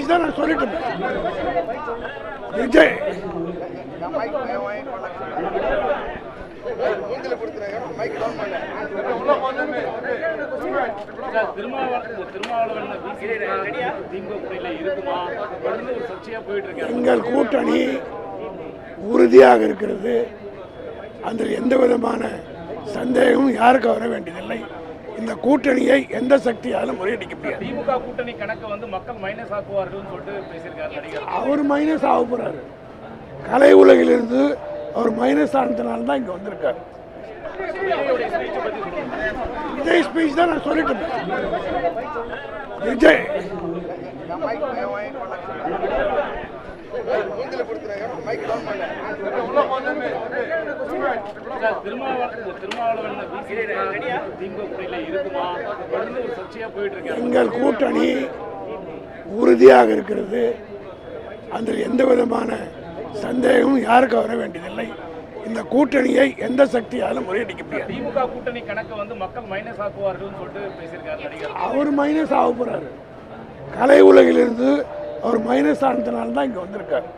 Speech தான் நான் சொல்லிட்டு இருந்தேன். விஜய் எங்கள் கூட்டணி உறுதியாக இருக்கிறது. அதில் எந்த விதமான சந்தேகமும் யாருக்கும் வர வேண்டியதில்லை. இந்த கூட்டணியை எந்த சக்தியாலும் முறியடிக்க முடியாது. திமுக கூட்டணி கணக்கு வந்து மக்கள் மைனஸ் ஆக்குவார்கள் சொல்லிட்டு பேசியிருக்காரு நடிகர். அவர் மைனஸ் ஆக போறாரு. கலை உலகிலிருந்து அவர் மைனஸ் ஆனதுனால தான் இங்க வந்திருக்காரு. விஜய் ஸ்பீச் தான் நான் சொல்லிட்டு இருந்தேன். விஜய் எங்கள் கூட்டணி உறுதியாக இருக்கிறது. அதில் எந்த விதமான சந்தேகமும் யாருக்கும் வர வேண்டியதில்லை. இந்த கூட்டணியை எந்த சக்தியாலும் முறியடிக்க முடியாது. திமுக கூட்டணி கணக்கு வந்து மக்கள் மைனஸ் ஆக்குவார்கள் சொல்லிட்டு பேசியிருக்காரு நடிகர். அவர் மைனஸ் ஆக போறாரு. கலை உலகிலிருந்து அவர் மைனஸ் ஆனதுனால தான் இங்க வந்திருக்காரு.